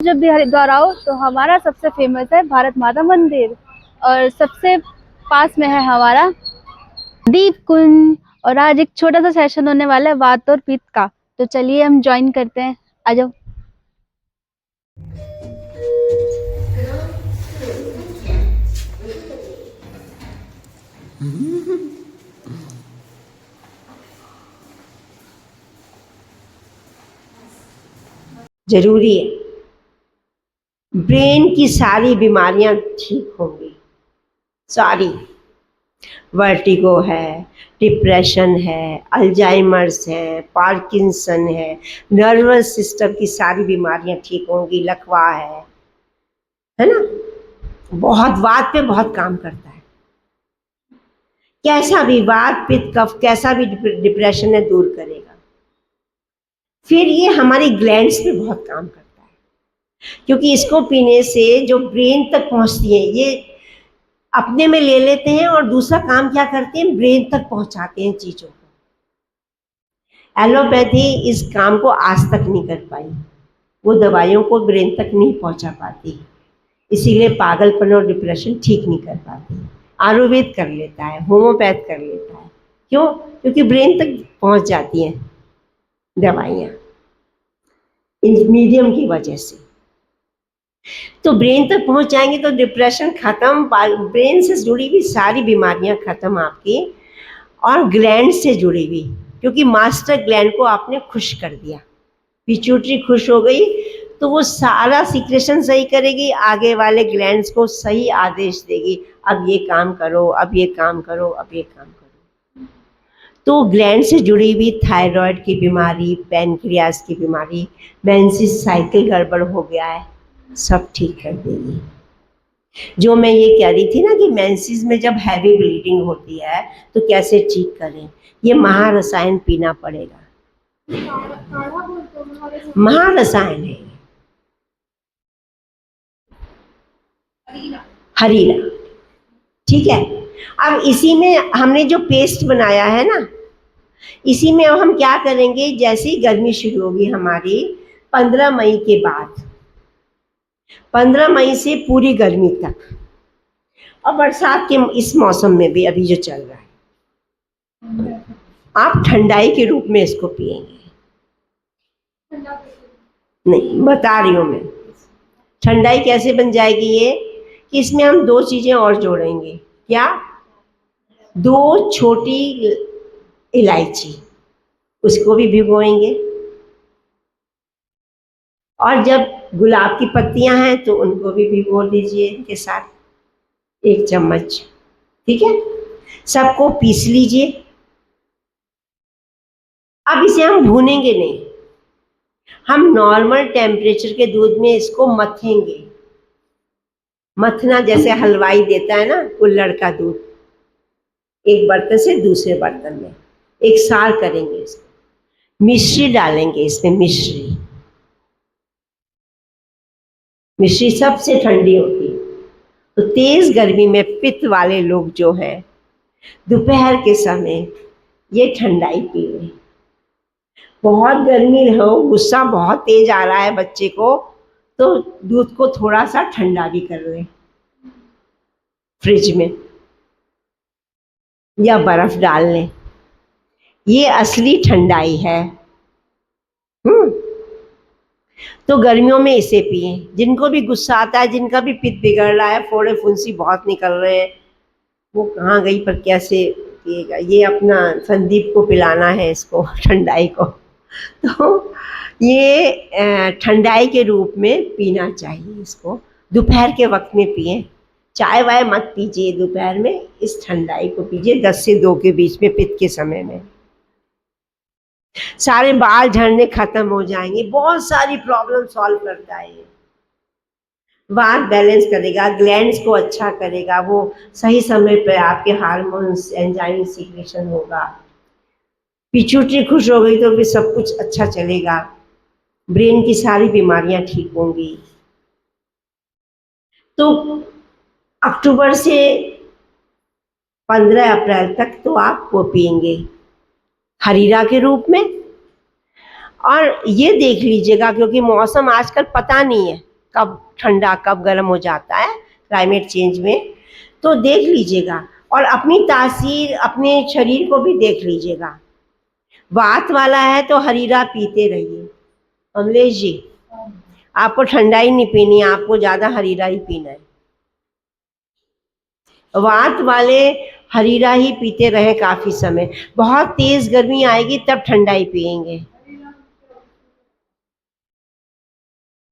जब भी हरिद्वार आओ तो हमारा सबसे फेमस है भारत माता मंदिर, और सबसे पास में है हमारा दीप कुंज। और आज एक छोटा सा सेशन होने वाला है वात और पित्त का, तो चलिए हम ज्वाइन करते हैं। आ जाओ। जरूरी है, ब्रेन की सारी बीमारियां ठीक होंगी, सारी। वर्टिगो है, डिप्रेशन है, अल्जाइमर्स है, पार्किंसन नर्वस सिस्टम की सारी बीमारियां ठीक होंगी, लकवा है ना। बहुत वात पे बहुत काम करता है। कैसा भी वात पित्त कफ कैसा भी डिप्रेशन है दूर करेगा। फिर ये हमारी ग्लैंड्स पे बहुत काम करता है, क्योंकि इसको पीने से जो ब्रेन तक पहुंचती है, ये अपने में ले लेते हैं और दूसरा काम क्या करते हैं, ब्रेन तक पहुंचाते हैं चीजों को। एलोपैथी इस काम को आज तक नहीं कर पाई, वो दवाइयों को ब्रेन तक नहीं पहुंचा पाती, इसीलिए पागलपन और डिप्रेशन ठीक नहीं कर पाती। आयुर्वेद कर लेता है, होम्योपैथ कर लेता है। क्यों? क्योंकि ब्रेन तक पहुंच जाती हैं दवाइयाँ इन मीडियम की वजह से। तो ब्रेन तक पहुंच जाएंगे तो डिप्रेशन खत्म, ब्रेन से जुड़ी हुई सारी बीमारियां खत्म आपकी, और ग्लैंड से जुड़ी हुई, क्योंकि मास्टर ग्लैंड को आपने खुश कर दिया, पिट्यूटरी खुश हो गई तो वो सारा सीक्रेशन सही करेगी, आगे वाले ग्लैंड्स को सही आदेश देगी, अब ये काम करो, अब ये काम करो, अब ये काम करो। तो ग्लैंड से जुड़ी हुई थायराइड की बीमारी, पैनक्रियास की बीमारी, मेंसेस साइकिल गड़बड़ हो गया है, सब ठीक कर देगी। जो मैं ये कह रही थी ना कि मेंसेस में जब हैवी ब्लीडिंग होती है तो कैसे ठीक करें, ये महारसायन पीना पड़ेगा। महारसायन है हरीरा, ठीक है। अब इसी में हमने जो पेस्ट बनाया है ना, इसी में अब हम क्या करेंगे, जैसे ही गर्मी शुरू होगी हमारी 15 मई के बाद, 15 मई से पूरी गर्मी तक, और बरसात के इस मौसम में भी अभी जो चल रहा है, आप ठंडाई के रूप में इसको पिएंगे। नहीं, बता रही हूं मैं ठंडाई कैसे बन जाएगी ये, कि इसमें हम 2 चीजें और जोड़ेंगे। क्या? 2 छोटी इलायची, उसको भी भिगोएंगे, और जब गुलाब की पत्तियां हैं तो उनको भी भिगो दीजिए इनके साथ, 1 चम्मच, ठीक है। सबको पीस लीजिए। अब इसे हम भूनेंगे नहीं, हम नॉर्मल टेम्परेचर के दूध में इसको मथेंगे। मथना जैसे हलवाई देता है ना कुल्हड़ का दूध, एक बर्तन से दूसरे बर्तन में एक सार करेंगे इसको। मिश्री डालेंगे इसमें, मिश्री सबसे ठंडी होती है। तो तेज गर्मी में पित्त वाले लोग जो हैं, दोपहर के समय ये ठंडाई पी लें। बहुत गर्मी हो, गुस्सा बहुत तेज आ रहा है बच्चे को, तो दूध को थोड़ा सा ठंडा भी कर लें फ्रिज में, या बर्फ डाल लें। ये असली ठंडाई है। तो गर्मियों में इसे पिए। जिनको भी गुस्सा आता है, जिनका भी पित्त बिगड़ रहा है, फोड़े फुंसी बहुत निकल रहे हैं, वो कहाँ गई पर कैसे पिएगा, ये अपना संदीप को पिलाना है इसको ठंडाई को। तो ये ठंडाई के रूप में पीना चाहिए इसको, दोपहर के वक्त में पिए। चाय वाय मत पीजिए दोपहर में, इस ठंडाई को पीजिए 10 से 2 के बीच में, पित्त के समय में। सारे बाल झड़ने खत्म हो जाएंगे, बहुत सारी प्रॉब्लम सॉल्व करता है ये। वात बैलेंस करेगा, ग्लैंड्स को अच्छा करेगा, वो सही समय पे आपके हार्मोन्स एंजाइम सीक्रेशन होगा, पिट्यूटरी खुश हो गई तो भी सब कुछ अच्छा चलेगा, ब्रेन की सारी बीमारियां ठीक होंगी। तो अक्टूबर से 15 अप्रैल तक तो आप वो पिएंगे हरीरा के रूप में। और ये देख लीजिएगा, क्योंकि मौसम आजकल पता नहीं है, कब ठंडा कब गर्म हो जाता है क्लाइमेट चेंज में, तो देख लीजिएगा और अपनी तासीर अपने शरीर को भी देख लीजिएगा। वात वाला है तो हरीरा पीते रहिए। अमलेश जी, आपको ठंडा ही नहीं पीनी है, आपको ज़्यादा हरीरा ही पीना है। वात वाले हरीरा ही पीते रहे काफ़ी समय, बहुत तेज़ गर्मी आएगी तब ठंडा ही पिएंगे।